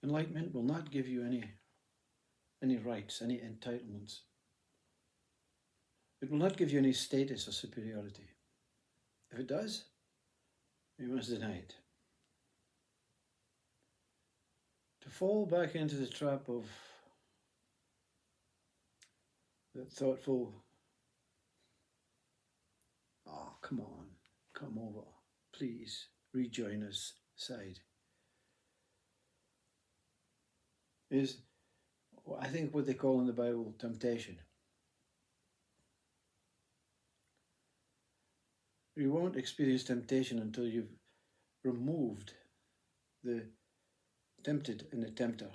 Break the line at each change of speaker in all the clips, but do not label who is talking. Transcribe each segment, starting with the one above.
Enlightenment will not give you any rights, any entitlements. It will not give you any status or superiority. If it does, you must deny it. To fall back into the trap of the thoughtful, oh, come on, come over, please rejoin us side, is, I think, what they call in the Bible temptation. You won't experience temptation until you've removed the tempted and the tempter,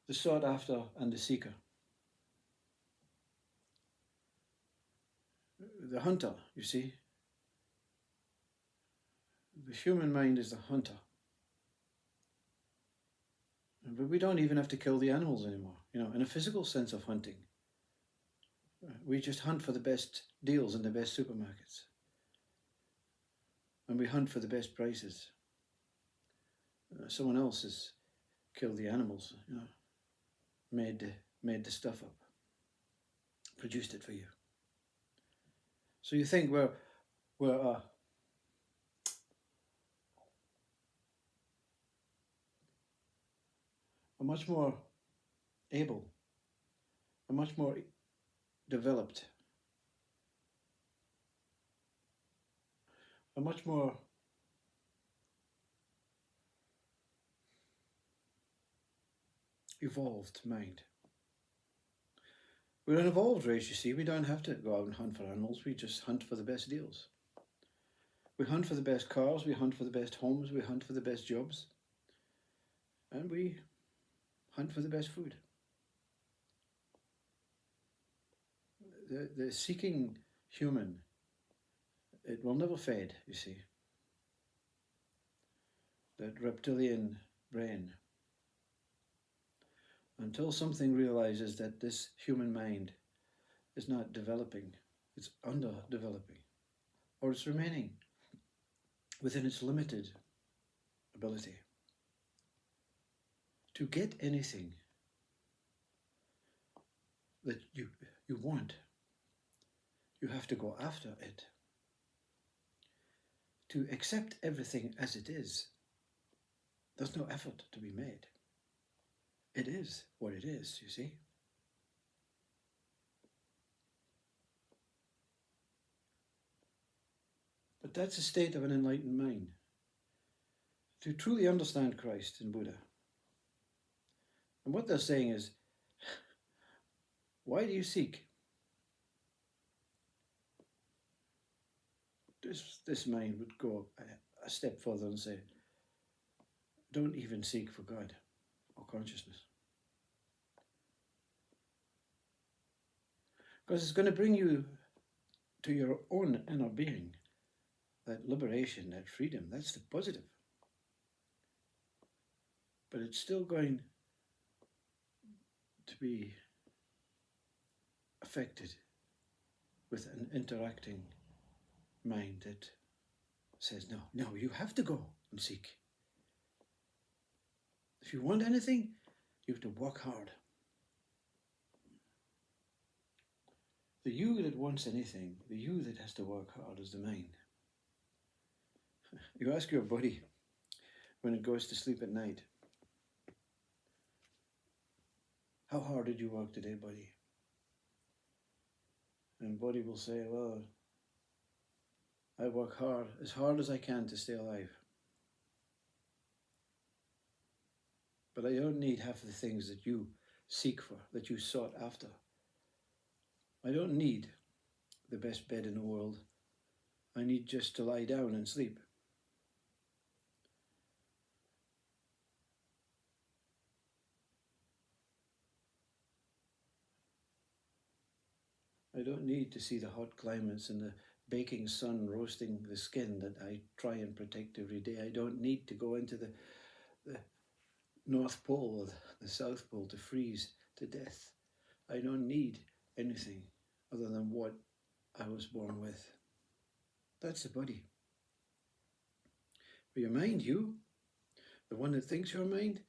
the sought after and the seeker, the hunter, you see. The human mind is the hunter. But we don't even have to kill the animals anymore, in a physical sense of hunting. We just hunt for the best deals in the best supermarkets. And we hunt for the best prices. Someone else has killed the animals, made the stuff up, produced it for you. So you think we're much more able, a much more developed, a much more evolved mind. We're an evolved race, you see. We don't have to go out and hunt for animals. We just hunt for the best deals. We hunt for the best cars, we hunt for the best homes, we hunt for the best jobs, and we hunt for the best food. The seeking human, it will never fade, you see. That reptilian brain. Until something realizes that this human mind is not developing, it's underdeveloping, or it's remaining within its limited ability. To get anything that you want, you have to go after it. To accept everything as it is, there's no effort to be made. It is what it is, you see. But that's the state of an enlightened mind. To truly understand Christ and Buddha. And what they're saying is, why do you seek? This mind would go a step further and say, don't even seek for God or consciousness. Because it's going to bring you to your own inner being, that liberation, that freedom, that's the positive. But it's still going to be affected with an interacting mind that says, no, you have to go and seek. If you want anything, you have to work hard. The you that wants anything, the you that has to work hard is the mind. You ask your body when it goes to sleep at night, how hard did you work today, buddy? And body will say, well, I work as hard as I can to stay alive. But I don't need half of the things that you seek for, that you sought after. I don't need the best bed in the world. I need just to lie down and sleep. I don't need to see the hot climates and the baking sun roasting the skin that I try and protect every day. I don't need to go into the North Pole or the South Pole to freeze to death. I don't need anything other than what I was born with. That's the body. But your mind, you, the one that thinks your mind,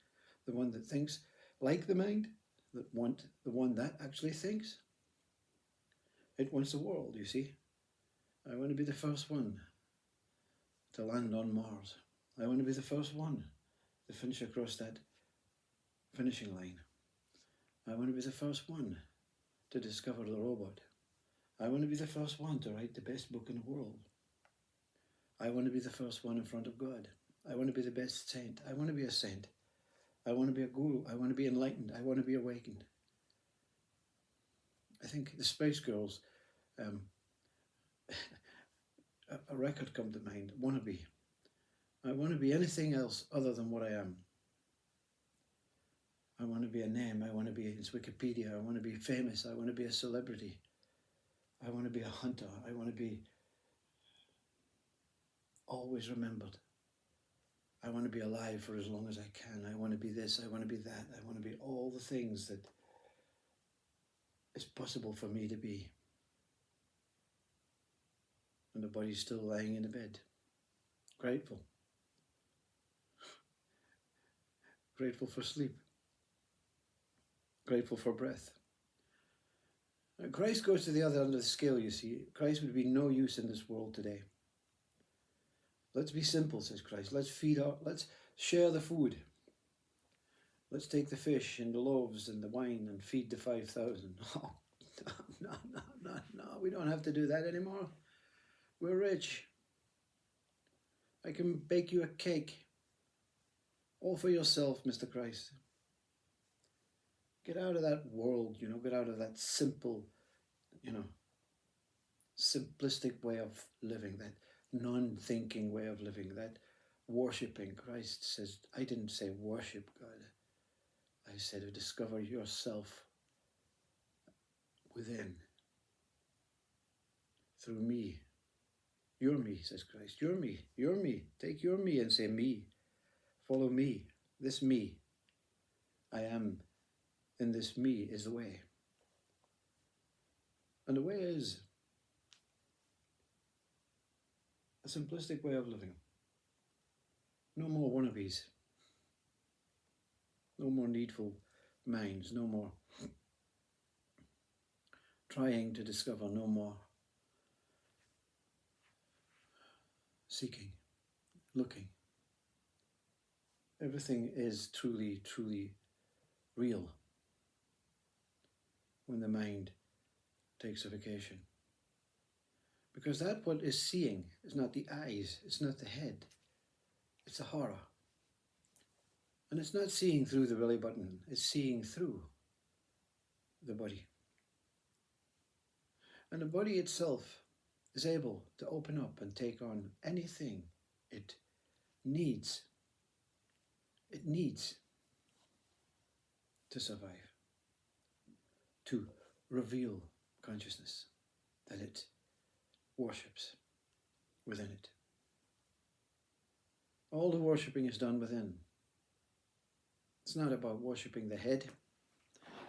the one that thinks like the mind, the one that actually thinks, it wants the world, you see. I want to be the first one to land on Mars. I want to be the first one to finish across that finishing line. I want to be the first one to discover the robot. I want to be the first one to write the best book in the world. I want to be the first one in front of God. I want to be the best saint. I want to be a saint. I want to be a guru. I want to be enlightened. I want to be awakened. I think the Spice Girls, a record come to mind, wannabe. I want to be anything else other than what I am. I want to be a name. I want to be in Wikipedia. I want to be famous. I want to be a celebrity. I want to be a hunter. I want to be always remembered. I want to be alive for as long as I can. I want to be this. I want to be that. I want to be all the things that it's possible for me to be. And the body's still lying in the bed. Grateful. Grateful for sleep. Grateful for breath. Christ goes to the other end of the scale, you see. Christ would be no use in this world today. Let's be simple, says Christ. Let's share the food. Let's take the fish and the loaves and the wine and feed the 5,000. Oh, no. We don't have to do that anymore. We're rich. I can bake you a cake. All for yourself, Mr. Christ. Get out of that world, get out of that simple, simplistic way of living, that non-thinking way of living, that worshipping. Christ says, I didn't say worship God. I said to discover yourself within, through me. You're me, says Christ. You're me. You're me. Take your me and say me. Follow me. This me. I am. And this me is the way. And the way is a simplistic way of living. No more wannabes. No more needful minds. No more trying to discover. No more seeking, looking. Everything is truly, truly real when the mind takes a vacation. Because that what is seeing is not the eyes, it's not the head, it's the horror. And it's not seeing through the belly button, it's seeing through the body. And the body itself is able to open up and take on anything it needs. It needs to survive, to reveal consciousness that it worships within it. All the worshipping is done within. It's not about worshipping the head.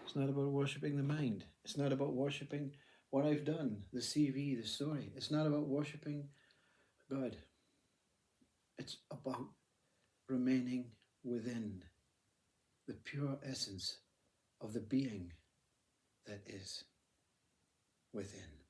It's not about worshipping the mind. It's not about worshipping what I've done, the CV, the story. It's not about worshipping God. It's about remaining within the pure essence of the being that is within.